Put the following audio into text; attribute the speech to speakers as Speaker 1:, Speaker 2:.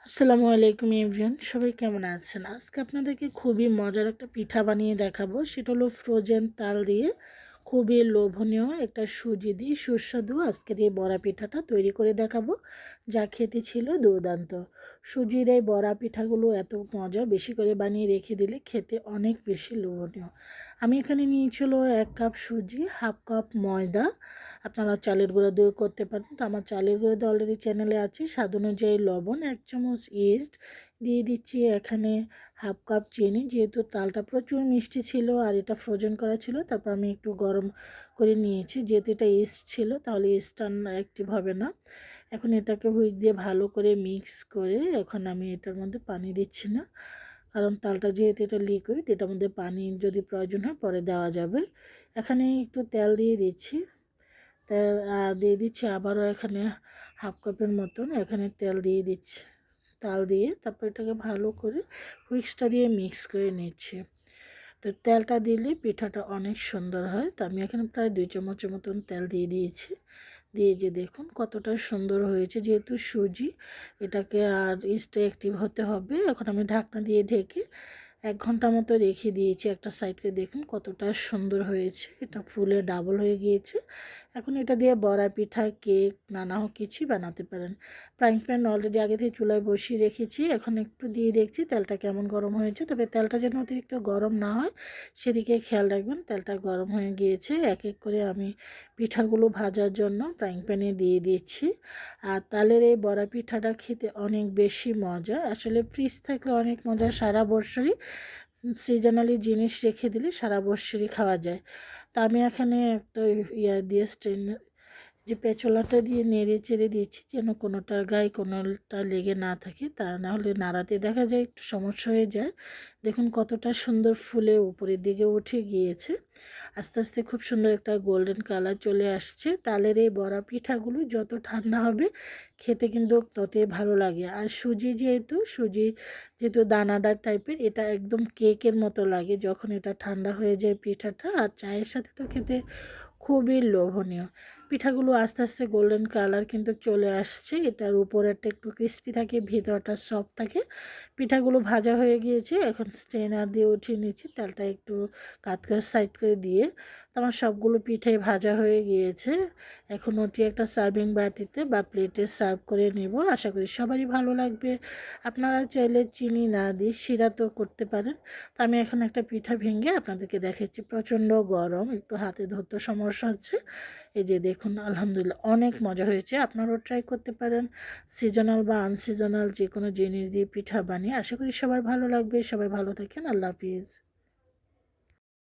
Speaker 1: আসসালামু আলাইকুম এভরিওয়ান, সবাই কেমন আছেন? আজকে আপনাদেরকে খুবই মজার একটা পিঠা বানিয়ে দেখাবো। সেটা হলো ফ্রোজেন তাল দিয়ে খুবই লোভনীয় একটা সুজি দিয়ে সুস্বাদু আজকের এই বড়া পিঠাটা তৈরি করে দেখাবো, যা খেতে ছিল দুর্দান্ত। সুজির এই বড়া পিঠাগুলো এত মজা, বেশি করে বানিয়ে রেখে দিলে খেতে অনেক বেশি লোভনীয়। আমি এখানে নিয়েছিল 1 কাপ সুজি, হাফ কাপ ময়দা। আপনারা চালের গুঁড়া দিয়ে করতে পারেন, তো আমার চালের গুঁড়া দিয়ে অলরেডি চ্যানেলে আছে। স্বাদ অনুযায়ী লবণ, 1 চামচ ইস্ট দিয়ে দিচ্ছি। এখানে হাফ কাপ চিনি, যেহেতু তালটা প্রচুর মিষ্টি ছিল আর এটা ফ্রোজেন করা ছিল, তারপর আমি একটু গরম করে নিয়েছি। যেহেতু এটা ইস্ট ছিল তাহলে ইস্টটা অ্যাক্টিভ হবে না। এখন এটাকে হুইক দিয়ে ভালো করে মিক্স করে এখন আমি এটার মধ্যে পানি দিচ্ছি না, কারণ তালটা যেহেতু এটা লিকুইড, এটার মধ্যে পানি যদি প্রয়োজন হয় পরে দেওয়া যাবে। এখানে একটু তেল দিয়ে দিচ্ছি। তেল দিয়ে দিচ্ছি আবারও এখানে হাফ কাপের মতন এখানে তেল দিয়ে দিচ্ছি। তাল দিয়ে তারপর এটাকে ভালো করে হুইক্সটা দিয়ে মিক্স করে নিচ্ছি। তো তেলটা দিলে পিঠাটা অনেক সুন্দর হয়। তো আমি এখানে প্রায় 2 চামচের মতন তেল দিয়ে দিয়েছি। দিয়ে যে দেখুন কতটা সুন্দর হয়েছে। যেহেতু সুজি, এটাকে আর ইস্টে অ্যাক্টিভ হতে হবে। এখন আমি ঢাকনা দিয়ে ঢেকে 1 ঘন্টা মতো রেখে দিয়েছি। একটা সাইডকে দেখুন কতটা সুন্দর হয়েছে, এটা ফুলে ডাবল হয়ে গিয়েছে। এখন এটা দিয়ে বড়া পিঠা, কেক, নানা কিছুই বানাতে পারেন। ফ্রাইং প্যান অলরেডি আগে থেকে চুলায় বসিয়ে রেখেছি। এখন একটু দিয়ে দেখছি তেলটা কেমন গরম হয়েছে, তবে তেলটা যেন অতিরিক্ত গরম না হয় সেদিকে খেয়াল রাখবেন। তেলটা গরম হয়ে গিয়েছে। এক এক করে আমি পিঠাগুলো ভাজার জন্য ফ্রাইং প্যানে দিয়ে দিচ্ছি। আর তালের এই বড়া পিঠাটা খেতে অনেক বেশি মজা। আসলে ফ্রিজ থাকলে অনেক মজা, সারা বছরই সিজনালি জিনিস রেখে দিলে সারা বছরই খাওয়া যায়। তা আমি এখানে একটা দিয়ে স্টেন যে পেছলাটা দিয়ে নেড়ে চেড়ে দিচ্ছি, যেন কোনোটার গায়ে কোনোটা লেগে না থাকে, তা না হলে নাড়াতে দেখা যায় একটু সমস্যা হয়ে যায়। দেখুন কতটা সুন্দর ফুলে উপরের দিকে উঠে গিয়েছে। আস্তে আস্তে খুব সুন্দর একটা গোল্ডেন কালার চলে আসছে। তালের এই বড়া পিঠাগুলো যত ঠান্ডা হবে খেতে কিন্তু ততই ভালো লাগে। আর সুজি যেহেতু দানাদার টাইপের, এটা একদম কেকের মতো লাগে যখন এটা ঠান্ডা হয়ে যায় পিঠাটা। আর চায়ের সাথে তো খেতে খুবই লোভনীয়। পিঠাগুলো আস্তে আস্তে গোল্ডেন কালার কিন্তু চলে আসছে। এটার উপরেরটা একটু ক্রিস্পি থাকে, ভেতরটা সফট থাকে। পিঠাগুলো ভাজা হয়ে গিয়েছে। এখন স্ট্রেনার দিয়ে উঠিয়ে নিচ্ছি, তেলটা একটু কাতকার সাইড করে দিয়ে। আমার সবগুলো পিঠাই ভাজা হয়ে গিয়েছে। এখন উঠিয়ে একটা সার্ভিং বাটিতে বা প্লেটে সার্ভ করে নেব। আশা করি সবারই ভালো লাগবে। আপনারা চাইলে চিনি না দিয়ে শিরা তো করতে পারেন। তো আমি এখন একটা পিঠা ভেঙে আপনাদেরকে দেখাচ্ছি। প্রচণ্ড গরম, একটু হাতে ধরতে সমস্যা হচ্ছে। এই যে দেখুন, আলহামদুলিল্লাহ অনেক মজা হয়েছে। আপনারাও ট্রাই করতে পারেন। সিজনাল বা আনসিজনাল যে কোনো জিনিস দিয়ে পিঠা বানিয়ে। আশা করি সবার ভালো লাগবে। সবাই ভালো থাকেন। আল্লাহ হাফিজ।